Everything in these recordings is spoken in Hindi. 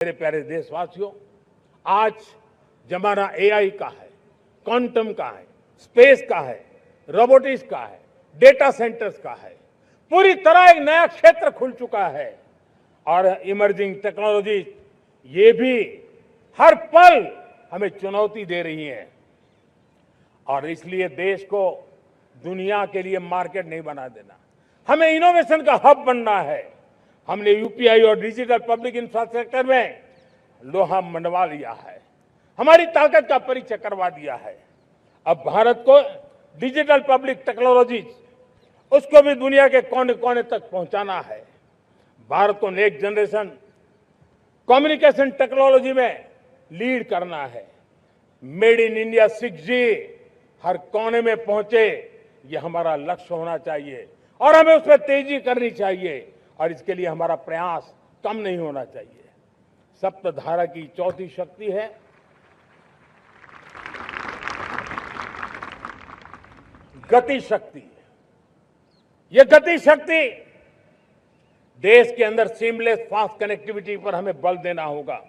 मेरे प्यारे देशवासियों, आज जमाना एआई का है, क्वांटम का है, स्पेस का है, रोबोटिक्स का है, डेटा सेंटर्स का है। पूरी तरह एक नया क्षेत्र खुल चुका है और इमर्जिंग टेक्नोलॉजी ये भी हर पल हमें चुनौती दे रही हैं और इसलिए देश को दुनिया के लिए मार्केट नहीं बना देना, हमें इनोवेशन का हब बनना है। हमने यूपीआई और डिजिटल पब्लिक इंफ्रास्ट्रक्चर में लोहा मनवा लिया है, हमारी ताकत का परिचय करवा दिया है। अब भारत को डिजिटल पब्लिक टेक्नोलॉजी उसको भी दुनिया के कोने कोने तक पहुंचाना है। भारत को नेक्स्ट जनरेशन कम्युनिकेशन टेक्नोलॉजी में लीड करना है। मेड इन इंडिया 6G हर कोने में पहुंचे, ये हमारा लक्ष्य होना चाहिए और हमें उस पर तेजी करनी चाहिए और इसके लिए हमारा प्रयास कम नहीं होना चाहिए। सप्तधारा की चौथी शक्ति है गति शक्ति। ये गति शक्ति देश के अंदर सीमलेस फास्ट कनेक्टिविटी पर हमें बल देना होगा।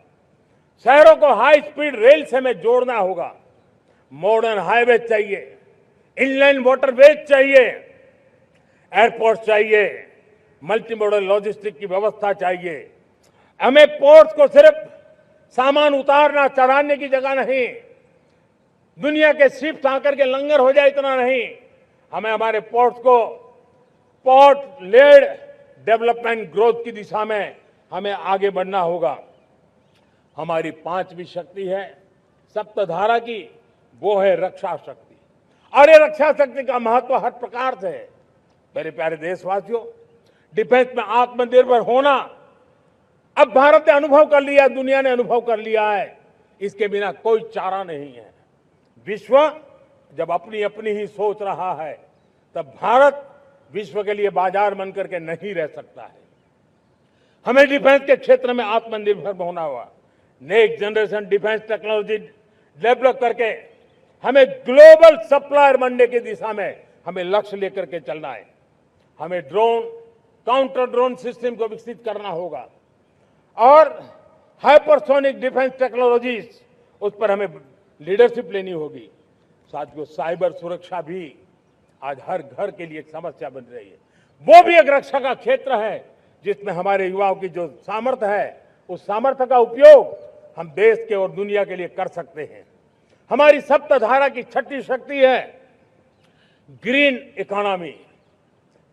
शहरों को हाई स्पीड रेल से हमें जोड़ना होगा। मॉडर्न हाईवे चाहिए, इनलाइन वाटरवेज चाहिए, एयरपोर्ट चाहिए, मल्टी मॉडल लॉजिस्टिक की व्यवस्था चाहिए। हमें पोर्ट्स को सिर्फ सामान उतारना चढ़ाने की जगह नहीं, दुनिया के शिप्स आकर के लंगर हो जाए इतना नहीं, हमें हमारे पोर्ट्स को पोर्ट लेड डेवलपमेंट ग्रोथ की दिशा में हमें आगे बढ़ना होगा। हमारी पांचवी शक्ति है सप्तधारा की, वो है रक्षा शक्ति और ये रक्षा शक्ति का महत्व हर प्रकार से है। मेरे प्यारे देशवासियों, डिफेंस में आत्मनिर्भर होना अब भारत ने अनुभव कर लिया, दुनिया ने अनुभव कर लिया है, इसके बिना कोई चारा नहीं है। विश्व जब अपनी अपनी ही सोच रहा है तब भारत विश्व के लिए बाजार बन करके नहीं रह सकता है। हमें डिफेंस के क्षेत्र में आत्मनिर्भर होना होगा। Next generation defence technology develop करके हमें ग्लोबल सप्लायर बनने की दिशा में हमें लक्ष्य लेकर के चलना है। हमें ड्रोन, काउंटर ड्रोन सिस्टम को विकसित करना होगा और हाइपरसोनिक डिफेंस टेक्नोलॉजीज उस पर हमें लीडरशिप लेनी होगी। साथियों, साइबर सुरक्षा भी आज हर घर के लिए एक समस्या बन रही है। वो भी एक रक्षा का क्षेत्र है जिसमें हमारे युवाओं की जो सामर्थ्य है, उस सामर्थ्य का उपयोग हम देश के और दुनिया के लिए कर सकते हैं। हमारी सप्तधारा की छठी शक्ति है ग्रीन इकोनॉमी,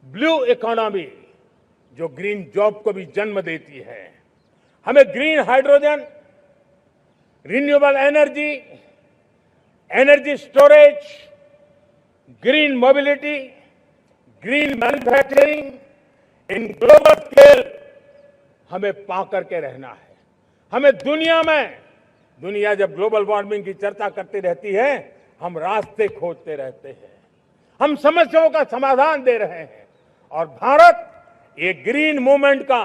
ब्लू इकोनॉमी, जो ग्रीन जॉब को भी जन्म देती है। हमें green hydrogen, renewable energy, energy storage, green mobility, green manufacturing in global scale हमें पा करके रहना है। हमें दुनिया जब ग्लोबल वार्मिंग की चर्चा करती रहती है, हम रास्ते खोजते रहते हैं, हम समस्याओं का समाधान दे रहे हैं और भारत ये ग्रीन मूवमेंट का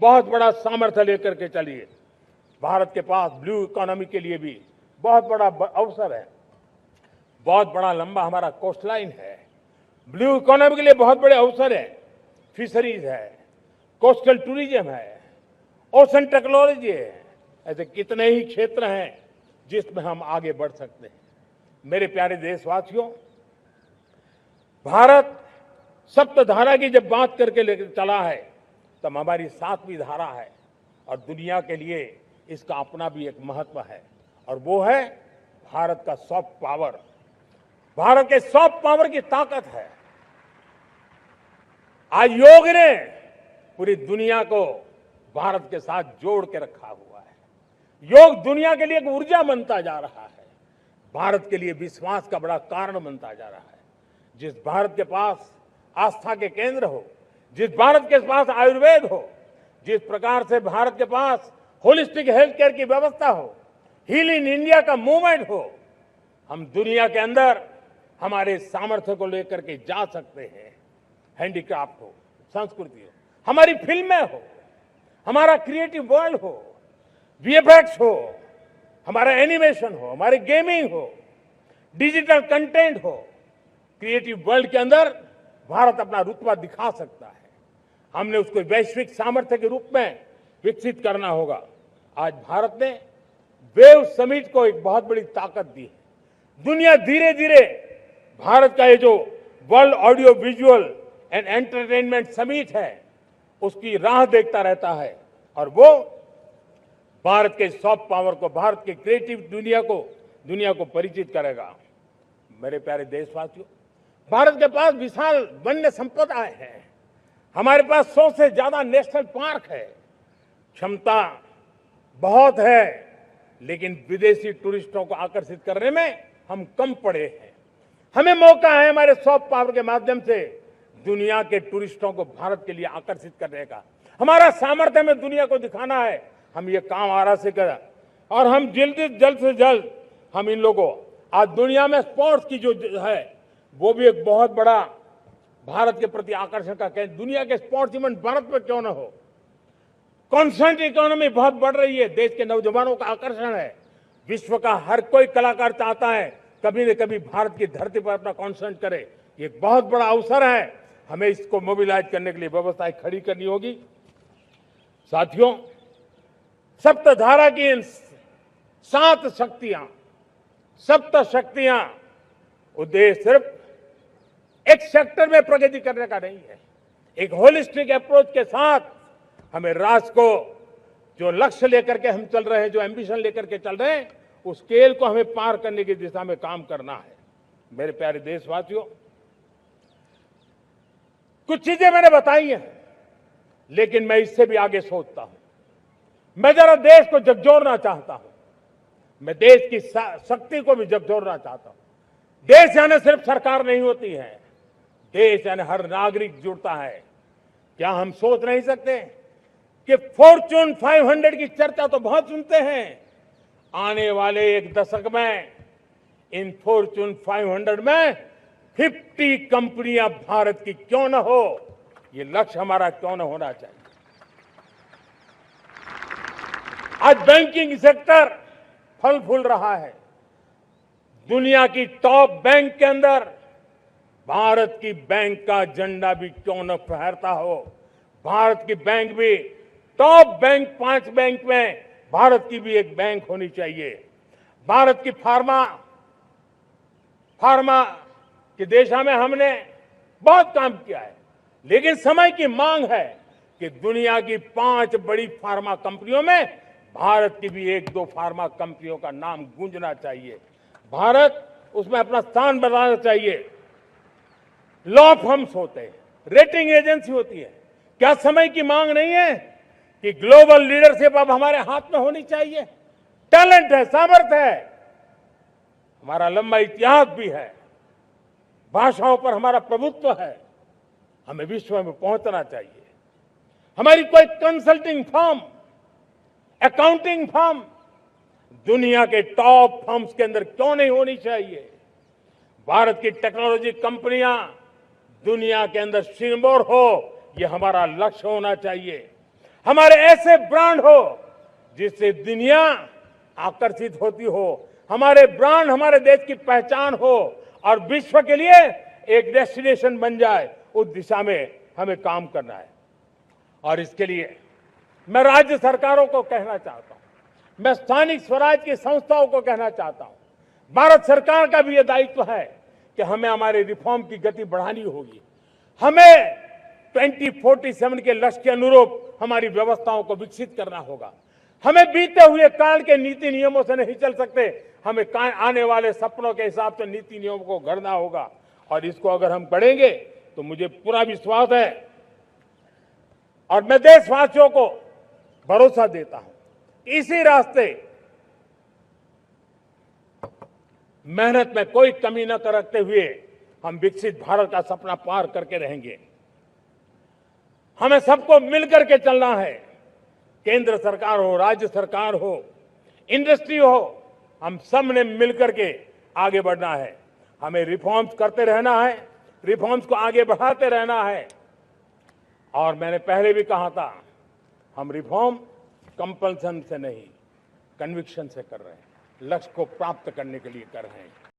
बहुत बड़ा सामर्थ्य लेकर के चलिए। भारत के पास ब्लू इकोनॉमी के लिए भी बहुत बड़ा अवसर है। बहुत बड़ा लंबा हमारा कोस्ट लाइन है। ब्लू इकोनॉमी के लिए बहुत बड़े अवसर है। फिशरीज है, कोस्टल टूरिज्म है, ओशन टेक्नोलॉजी है। ऐसे कितने ही क्षेत्र हैं जिसमें हम आगे बढ़ सकते हैं। मेरे प्यारे देशवासियों, भारत सप्तधारा की जब बात करके लेकर चला है तब हमारी सातवीं धारा है और दुनिया के लिए इसका अपना भी एक महत्व है और वो है भारत का सॉफ्ट पावर। भारत के सॉफ्ट पावर की ताकत है। आज योग ने पूरी दुनिया को भारत के साथ जोड़ के रखा हुआ है। योग दुनिया के लिए एक ऊर्जा बनता जा रहा है, भारत के लिए विश्वास का बड़ा कारण बनता जा रहा है। जिस भारत के पास आस्था के केंद्र हो, जिस भारत के पास आयुर्वेद हो, जिस प्रकार से भारत के पास होलिस्टिक हेल्थ केयर की व्यवस्था हो, हील इन इंडिया का मूवमेंट हो, हम दुनिया के अंदर हमारे सामर्थ्य को लेकर के जा सकते हैं। हैंडीक्राफ्ट हो, संस्कृति हो, हमारी फिल्में हो, हमारा क्रिएटिव वर्ल्ड हो, वीएफएक्स हो, हमारा एनिमेशन हो, हमारी गेमिंग हो, डिजिटल कंटेंट हो, क्रिएटिव वर्ल्ड के अंदर भारत अपना रुतबा दिखा सकता है। हमने उसको वैश्विक सामर्थ्य के रूप में विकसित करना होगा। आज भारत ने वेव समिट को एक बहुत बड़ी ताकत दी है। दुनिया धीरे धीरे भारत का ये जो world audio visual and entertainment summit है उसकी राह देखता रहता है और वो भारत के सॉफ्ट पावर को, भारत के क्रिएटिव दुनिया को परिचित करेगा। मेरे प्यारे देशवासियों, भारत के पास विशाल वन्य संपदा है। हमारे पास 100 से ज्यादा नेशनल पार्क है। क्षमता बहुत है, लेकिन विदेशी टूरिस्टों को आकर्षित करने में हम कम पड़े हैं। हमें मौका है हमारे सॉफ्ट पावर के माध्यम से दुनिया के टूरिस्टों को भारत के लिए आकर्षित करने का। हमारा सामर्थ्य हमें दुनिया को दिखाना है। हम ये काम आरा से करें और हम जल्द से जल्द हम इन लोगों, आज दुनिया में स्पोर्ट्स की जो है वो भी एक बहुत बड़ा भारत के प्रति आकर्षण का केंद्र। दुनिया के स्पोर्ट्स इवेंट भारत में क्यों ना हो। कॉन्स्टेंट इकोनॉमी बहुत बढ़ रही है, देश के नौजवानों का आकर्षण है। विश्व का हर कोई कलाकार चाहता है कभी न कभी भारत की धरती पर अपना कॉन्सर्ट करे। ये एक बहुत बड़ा अवसर है, हमें इसको मोबिलाइज करने के लिए व्यवस्थाएं खड़ी करनी होगी। साथियों, सप्तधारा की इन 7 शक्तियां उद्देश्य सिर्फ एक सेक्टर में प्रगति करने का नहीं है। एक होलिस्टिक अप्रोच के साथ हमें राष्ट्र को जो लक्ष्य लेकर के हम चल रहे हैं, जो एम्बिशन लेकर के चल रहे हैं, उस स्केल को हमें पार करने की दिशा में काम करना है। मेरे प्यारे देशवासियों, कुछ चीजें मैंने बताई हैं, लेकिन मैं इससे भी आगे सोचता हूं। मैं जरा देश को झकझोरना चाहता हूं। मैं देश की शक्ति को भी झकझोरना चाहता हूं। देश यानी सिर्फ सरकार नहीं होती है, देश यानी हर नागरिक जुड़ता है। क्या हम सोच नहीं सकते कि फॉर्च्यून 500 की चर्चा तो बहुत सुनते हैं, आने वाले एक दशक में इन फॉर्च्यून 500 में 50 कंपनियां भारत की क्यों न हो, ये लक्ष्य हमारा क्यों न होना चाहिए। आज बैंकिंग सेक्टर फल फूल रहा है। दुनिया की टॉप बैंक के अंदर भारत की बैंक का झंडा भी क्यों न फहरता हो। भारत की बैंक भी टॉप बैंक 5 बैंक में भारत की भी एक बैंक होनी चाहिए। भारत की फार्मा की दिशा में हमने बहुत काम किया है, लेकिन समय की मांग है कि दुनिया की 5 बड़ी फार्मा कंपनियों में भारत की भी 1-2 फार्मा कंपनियों का नाम गूंजना चाहिए। भारत उसमें अपना स्थान बनाना चाहिए। लॉ फर्म्स होते हैं, रेटिंग एजेंसी होती है। क्या समय की मांग नहीं है कि ग्लोबल लीडरशिप अब हमारे हाथ में होनी चाहिए? टैलेंट है, सामर्थ्य है, हमारा लंबा इतिहास भी है, भाषाओं पर हमारा प्रभुत्व है। हमें विश्व में पहुंचना चाहिए। हमारी कोई कंसल्टिंग फर्म, अकाउंटिंग फर्म दुनिया के टॉप फर्म्स के अंदर क्यों नहीं होनी चाहिए? भारत की टेक्नोलॉजी कंपनियां दुनिया के अंदर सिरमौर हो, यह हमारा लक्ष्य होना चाहिए। हमारे ऐसे ब्रांड हो जिससे दुनिया आकर्षित होती हो। हमारे ब्रांड हमारे देश की पहचान हो और विश्व के लिए एक डेस्टिनेशन बन जाए। उस दिशा में हमें काम करना है और इसके लिए मैं राज्य सरकारों को कहना चाहता हूं, मैं स्थानिक स्वराज की संस्थाओं को कहना चाहता हूं, भारत सरकार का भी यह दायित्व है कि हमें हमारे रिफॉर्म की गति बढ़ानी होगी। हमें 2047 के लक्ष्य के अनुरूप हमारी व्यवस्थाओं को विकसित करना होगा। हमें बीते हुए काल के नीति नियमों से नहीं चल सकते, हमें आने वाले सपनों के हिसाब से नीति नियमों को गढ़ना होगा और इसको अगर हम करेंगे तो मुझे पूरा विश्वास है और मैं देशवासियों को भरोसा देता हूं, इसी रास्ते मेहनत में कोई कमी न करते हुए हम विकसित भारत का सपना पार करके रहेंगे। हमें सबको मिलकर के चलना है। केंद्र सरकार हो, राज्य सरकार हो, इंडस्ट्री हो, हम सब ने मिलकर के आगे बढ़ना है। हमें रिफॉर्म्स करते रहना है, रिफॉर्म्स को आगे बढ़ाते रहना है। और मैंने पहले भी कहा था, हम रिफॉर्म कंपल्सन से नहीं, कन्विक्शन से कर रहे हैं, लक्ष्य को प्राप्त करने के लिए कर रहे हैं।